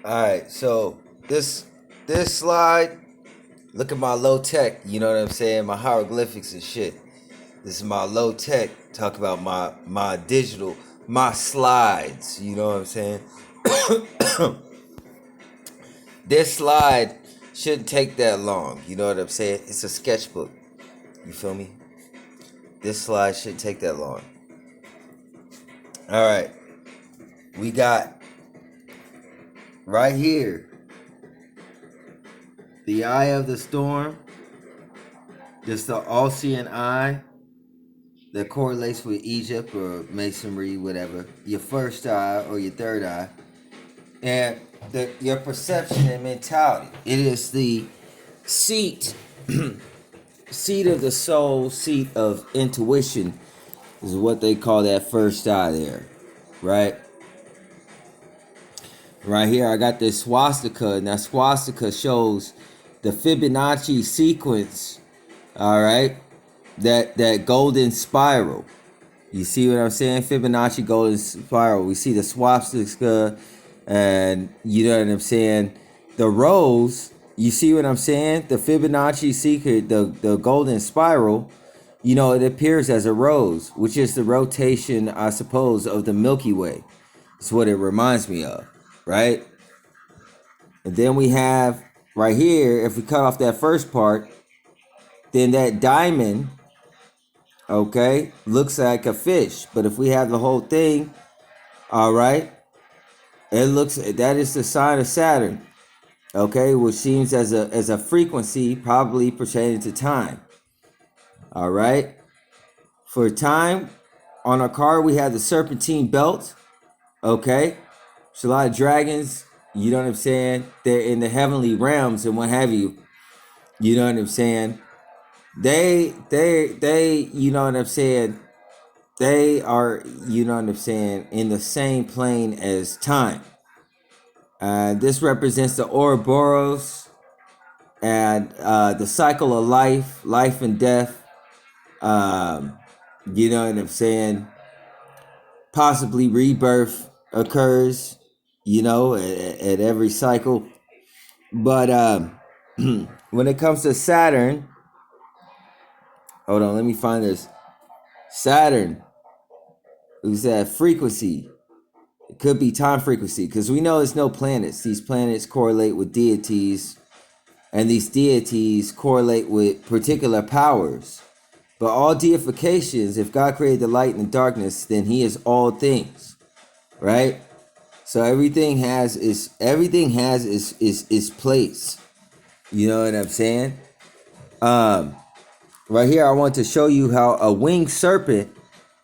All right, so this slide, look at my low tech. You know what I'm saying? My hieroglyphics and shit. This is my low tech. Talk about my digital, my slides. You know what I'm saying? This slide shouldn't take that long. You know what I'm saying? It's a sketchbook. You feel me? This slide shouldn't take that long. All right, we got right here the eye of the storm. Just the all-seeing eye that correlates with Egypt or masonry, whatever. Your first eye or your third eye, and your perception and mentality. It is the seat, seat of the soul, seat of intuition, is what they call that first eye there, right? Right here, I got this swastika, and that swastika shows the Fibonacci sequence. All right, that golden spiral. You see what I'm saying? Fibonacci golden spiral. We see the swastika, and you know what I'm saying? The rose. You see what I'm saying? The Fibonacci secret, the golden spiral. You know, it appears as a rose, which is the rotation, I suppose, of the Milky Way. It's what it reminds me of, right? And then we have right here, if we cut off that first part, then that diamond, okay, looks like a fish. But if we have the whole thing, all right, it looks, that is the sign of Saturn, okay, which seems as a frequency probably pertaining to time. All right, for time on our card we have the serpentine belt, okay. So a lot of dragons, you know what I'm saying, they're in the heavenly realms and what have you. You know what I'm saying? They, you know what I'm saying? They are, you know what I'm saying, in the same plane as time. This represents the Ouroboros and the cycle of life and death. You know what I'm saying? Possibly rebirth occurs, you know, at every cycle. But when it comes to Saturn, hold on, let me find this. Saturn, who said frequency? It could be time frequency because we know there's no planets. These planets correlate with deities, and these deities correlate with particular powers. But all deifications, if God created the light and the darkness, then He is all things, right? So everything has its place. You know what I'm saying? Right here, I want to show you how a winged serpent,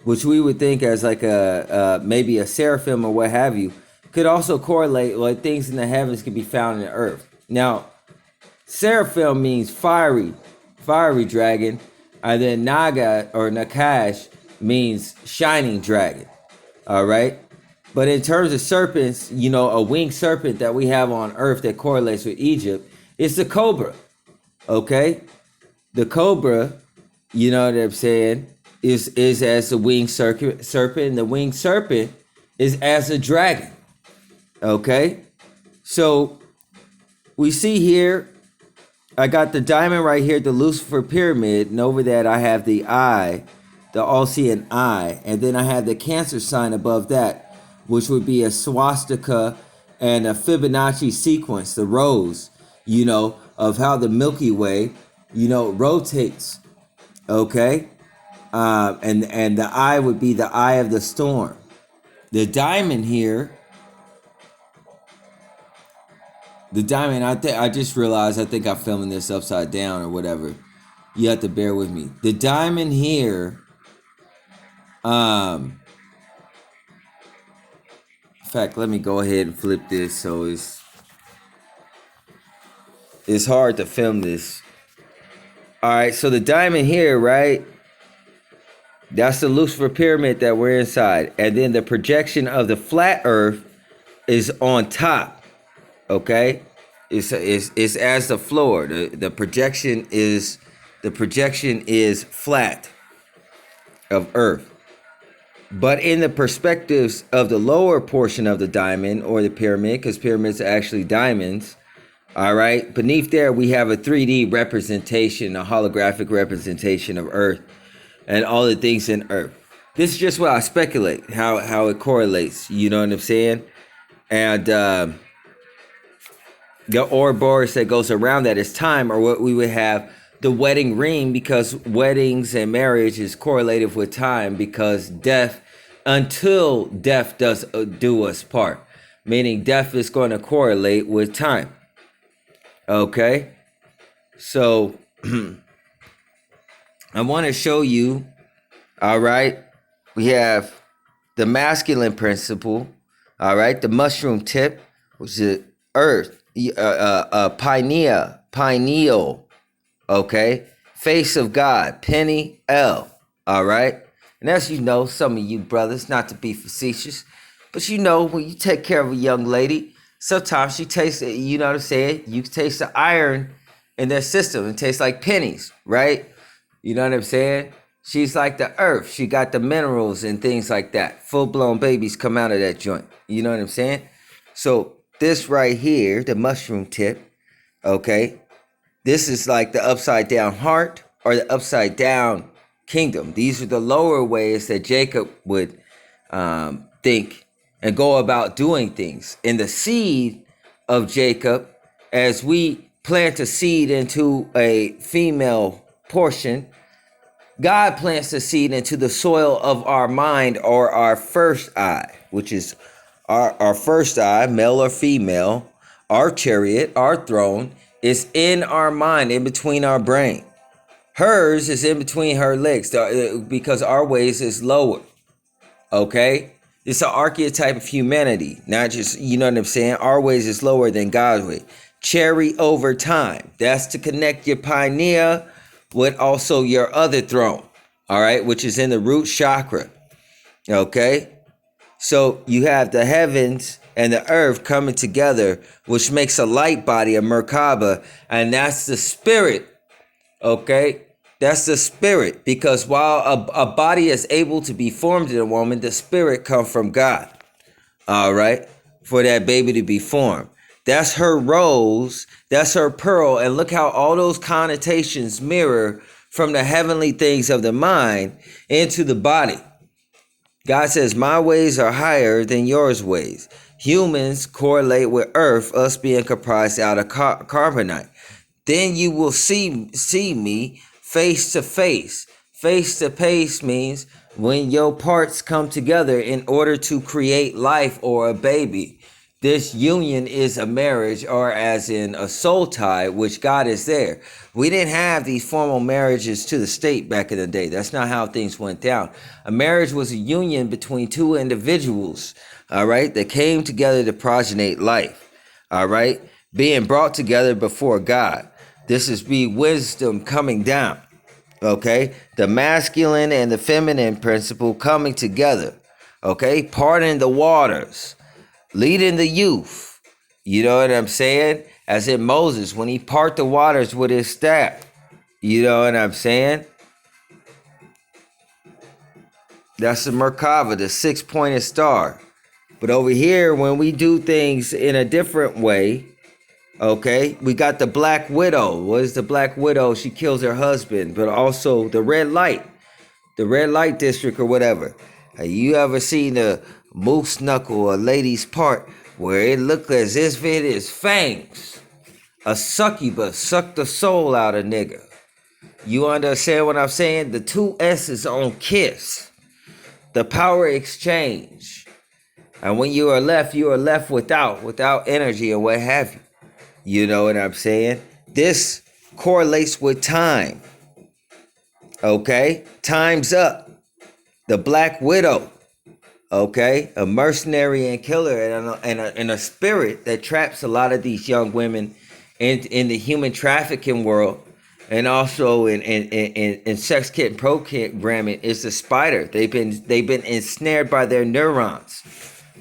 which we would think as like a maybe a seraphim or what have you, could also correlate like things in the heavens can be found in the earth. Now, seraphim means fiery dragon, and then naga or nakash means shining dragon. All right. But in terms of serpents, you know, a winged serpent that we have on earth that correlates with Egypt is the cobra. Okay. The cobra, you know what I'm saying, is as a winged serpent. The winged serpent is as a dragon. Okay. So we see here, I got the diamond right here, the Lucifer pyramid, and over that I have the eye, the all-seeing eye, and then I have the Cancer sign above that, which would be a swastika and a Fibonacci sequence, the rose, you know, of how the Milky Way, you know, rotates, okay? And the eye would be the eye of the storm. The diamond here, I just realized I think I'm filming this upside down or whatever. You have to bear with me. The diamond here, in fact, let me go ahead and flip this so it's hard to film this. All right, so the diamond here, right? That's the Lucifer pyramid that we're inside. And then the projection of the flat earth is on top. Okay? It's as the floor. The projection is flat of earth. But in the perspectives of the lower portion of the diamond or the pyramid, because pyramids are actually diamonds, all right, beneath there we have a 3D representation, a holographic representation of Earth and all the things in Earth. This is just what I speculate, how it correlates, you know what I'm saying? And the Ouroboros that goes around that is time, or what we would have the wedding ring, because weddings and marriage is correlated with time, because death, until death does do us part, meaning death is going to correlate with time. Okay, so I want to show you, all right, we have the masculine principle, all right, the mushroom tip, which is earth, pineal, okay, face of God, penny, L, all right. And as you know, some of you brothers, not to be facetious, but you know, when you take care of a young lady, sometimes she tastes, you know what I'm saying? You can taste the iron in their system. It tastes like pennies, right? You know what I'm saying? She's like the earth. She got the minerals and things like that. Full-blown babies come out of that joint. You know what I'm saying? So this right here, the mushroom tip, okay? This is like the upside down heart or the upside down kingdom. These are the lower ways that Jacob would think and go about doing things. In the seed of Jacob, as we plant a seed into a female portion, God plants the seed into the soil of our mind, or our first eye, which is our first eye, male or female. Our chariot, our throne, is in our mind, in between our brain. Hers is in between her legs, because our ways is lower. Okay? It's an archetype of humanity, not just, you know what I'm saying? Our ways is lower than God's way. Cherry over time. That's to connect your pineal with also your other throne, all right, which is in the root chakra. Okay? So you have the heavens and the earth coming together, which makes a light body, a Merkaba, and that's the spirit. Okay? That's the spirit, because while a body is able to be formed in a woman, the spirit comes from God, all right, for that baby to be formed. That's her rose, that's her pearl, and look how all those connotations mirror from the heavenly things of the mind into the body. God says, my ways are higher than yours ways. Humans correlate with earth, us being comprised out of carbonite. Then you will see me face to face. Face to face means when your parts come together in order to create life or a baby. This union is a marriage, or as in a soul tie, which God is there. We didn't have these formal marriages to the state back in the day. That's not how things went down. A marriage was a union between two individuals, all right, that came together to progenate life, all right, being brought together before God. This is wisdom coming down, okay? The masculine and the feminine principle coming together, okay? Parting the waters, leading the youth. You know what I'm saying? As in Moses, when he part the waters with his staff. You know what I'm saying? That's the Merkava, the six-pointed star. But over here, when we do things in a different way, okay, we got the Black Widow. What is the Black Widow? She kills her husband, but also the red light district or whatever. You ever seen a moose knuckle, a lady's part, where it look as if it is fangs? A succubus suck the soul out of nigga. You understand what I'm saying? The two S's on kiss. The power exchange. And when you are left without energy and what have you. You know what I'm saying? This correlates with time. Okay? Time's up. The Black Widow. Okay? A mercenary and killer, and a spirit that traps a lot of these young women in the human trafficking world, and also in sex kit and programming, is the spider. They've been ensnared by their neurons.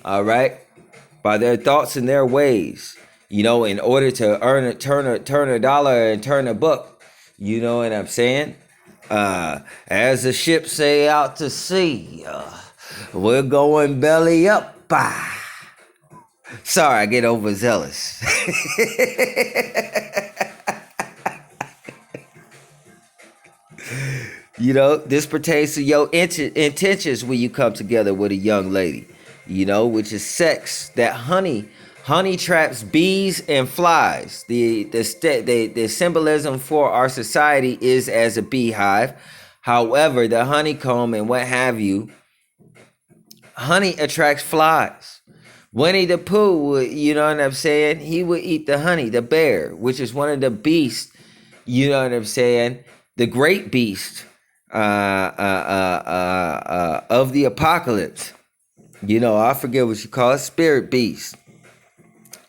All right? By their thoughts and their ways. You know, in order to turn a dollar and turn a buck. You know what I'm saying? As the ship say out to sea, We're going belly up. Sorry, I get overzealous. You know, this pertains to your intentions when you come together with a young lady, you know, which is sex. That honey traps bees and flies. The symbolism for our society is as a beehive. However, the honeycomb and what have you, honey attracts flies. Winnie the Pooh, you know what I'm saying? He would eat the honey, the bear, which is one of the beasts, you know what I'm saying? The great beast of the apocalypse. You know, I forget what you call it, spirit beast.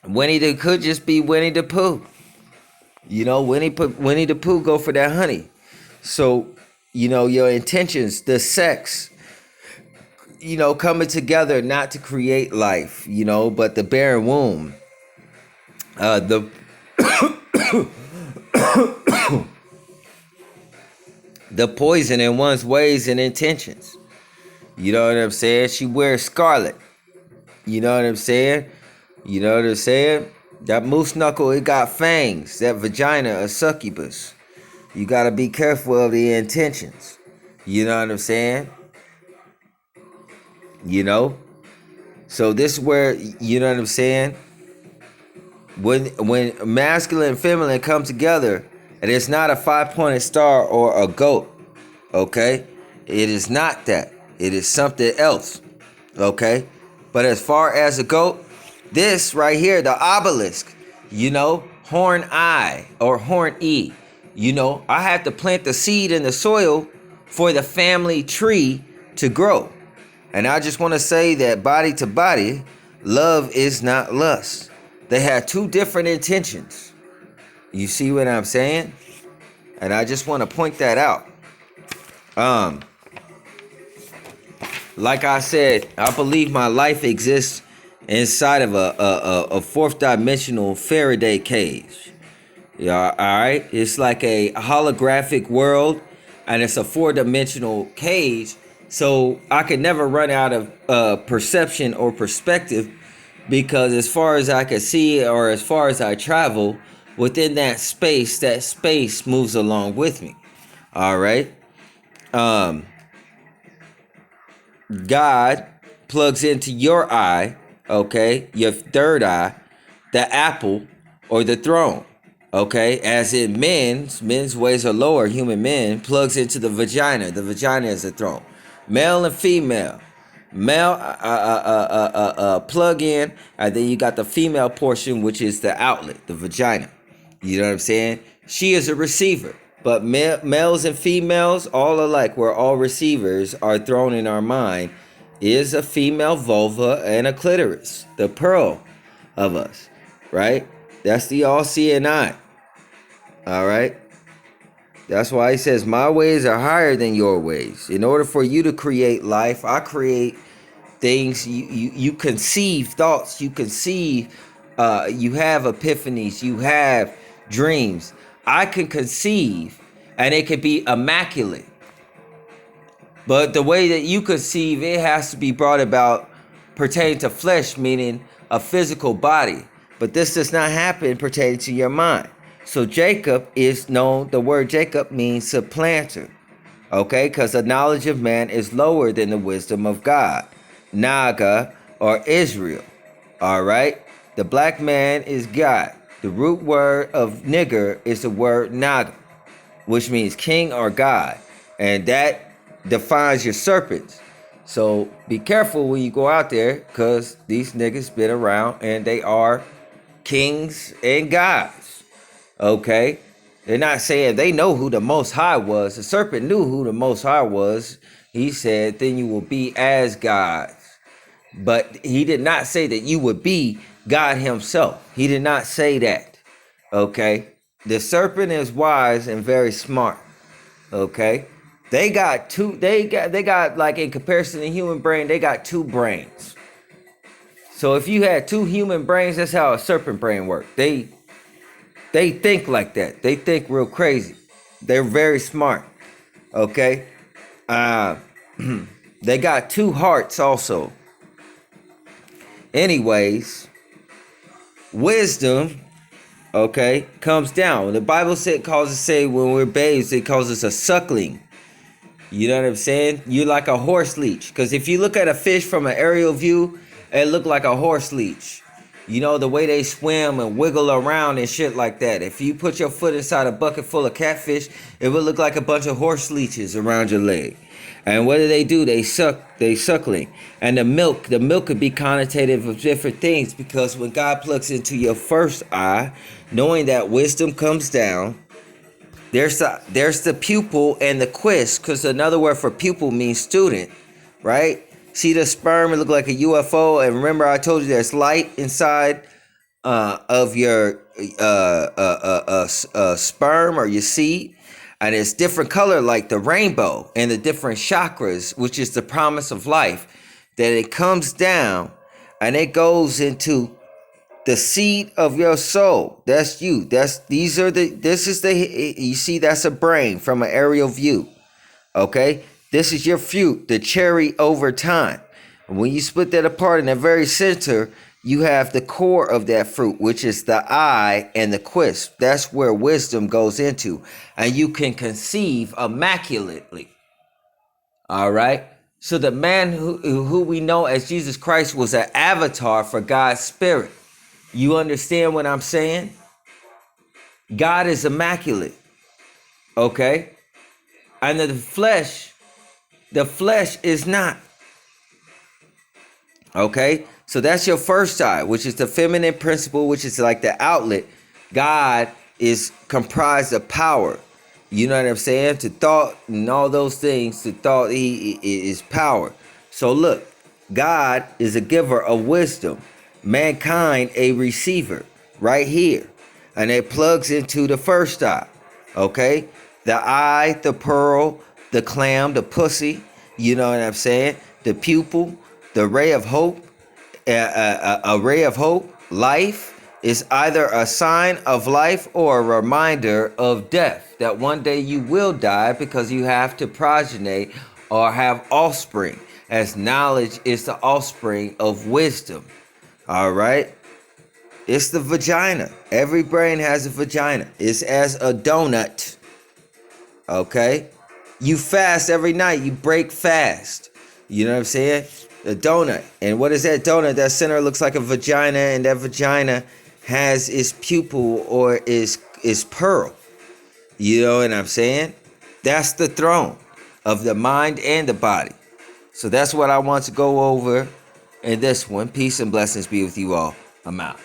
Could just be Winnie the Pooh. You know, Winnie the Pooh go for that honey. So, you know, your intentions, the sex, you know, coming together not to create life, you know, but the barren womb. The the poison in one's ways and intentions. You know what I'm saying? She wears scarlet. You know what I'm saying? You know what I'm saying? That moose knuckle, it got fangs. That vagina, a succubus. You gotta be careful of the intentions. You know what I'm saying? You know? So this is where, you know what I'm saying? When masculine and feminine come together, and it's not a 5-pointed star or a goat, okay? It is not that. It is something else, okay? But as far as a goat, this right here, the obelisk, you know, horn I or horn E, you know, I have to plant the seed in the soil for the family tree to grow. And I just want to say that body to body, love is not lust. They have two different intentions. You see what I'm saying? And I just want to point that out. Like I said, I believe my life exists inside of a fourth dimensional Faraday cage. Yeah, all right. It's like a holographic world, and it's a 4-dimensional cage. So I can never run out of perception or perspective, because as far as I can see, or as far as I travel within that space moves along with me. All right. God plugs into your eye, okay, your third eye, the apple or the throne, okay, as in men's ways are lower, human men, plugs into the vagina is the throne. Male and female, male plug in, and then you got the female portion, which is the outlet, the vagina. You know what I'm saying? She is a receiver. But males and females, all alike, we're all receivers. Our throne in our mind is a female vulva and a clitoris, the pearl of us, right? That's the all-seeing eye, all right? That's why he says, my ways are higher than your ways. In order for you to create life, I create things. You conceive thoughts, you conceive, you have epiphanies, you have dreams. I can conceive, and it could be immaculate. But the way that you conceive, it has to be brought about pertaining to flesh, meaning a physical body. But this does not happen pertaining to your mind. So Jacob is known, the word Jacob means supplanter. Okay, because the knowledge of man is lower than the wisdom of God. Naga or Israel. All right, the black man is God. The root word of nigger is the word naga, which means king or God. And that defines your serpents. So be careful when you go out there, because these niggas been around and they are kings and gods. Okay? They're not saying they know who the Most High was. The serpent knew who the Most High was. He said, then you will be as gods. But he did not say that you would be God himself. He did not say that. Okay? The serpent is wise and very smart. Okay? They got like, in comparison to the human brain, they got 2 brains. So if you had 2 human brains, that's how a serpent brain works. They think like that. They think real crazy. They're very smart. Okay? They got two hearts also. Anyways, wisdom, okay, comes down. The Bible calls us, say, when we're babes, it calls us a suckling. You know what I'm saying? You're like a horse leech. Because if you look at a fish from an aerial view, it look like a horse leech. You know, the way they swim and wiggle around and shit like that. If you put your foot inside a bucket full of catfish, it would look like a bunch of horse leeches around your leg. And what do? They suckling. And the milk could be connotative of different things, because when God plugs into your first eye, knowing that wisdom comes down, there's the pupil and the quist, because another word for pupil means student, right? See the sperm, it look like a UFO, and remember I told you there's light inside of your sperm or your seed, and it's different color like the rainbow and the different chakras, which is the promise of life, that it comes down and it goes into the seed of your soul. That's you. You see, that's a brain from an aerial view. Okay? This is your fruit, the cherry over time. And when you split that apart, in the very center, you have the core of that fruit, which is the eye and the quist. That's where wisdom goes into. And you can conceive immaculately. All right? So the man who we know as Jesus Christ was an avatar for God's spirit. You understand what I'm saying? God is immaculate. Okay? And the flesh is not. Okay? So that's your first eye, which is the feminine principle, which is like the outlet. God is comprised of power. You know what I'm saying? To thought and all those things, to thought he is power. So look, God is a giver of wisdom. Mankind a receiver right here. And it plugs into the first eye. Okay? The eye, the pearl, the clam, the pussy. You know what I'm saying? The pupil, the ray of hope. A ray of hope. Life is either a sign of life or a reminder of death. That one day you will die because you have to progenate or have offspring. As knowledge is the offspring of wisdom. All right? It's the vagina. Every brain has a vagina. It's as a donut. Okay? You fast every night. You break fast. You know what I'm saying? A donut. And what is that donut? That center looks like a vagina, and that vagina has its pupil or is pearl. You know what I'm saying? That's the throne of the mind and the body. So that's what I want to go over in this one. Peace and blessings be with you all. I'm out.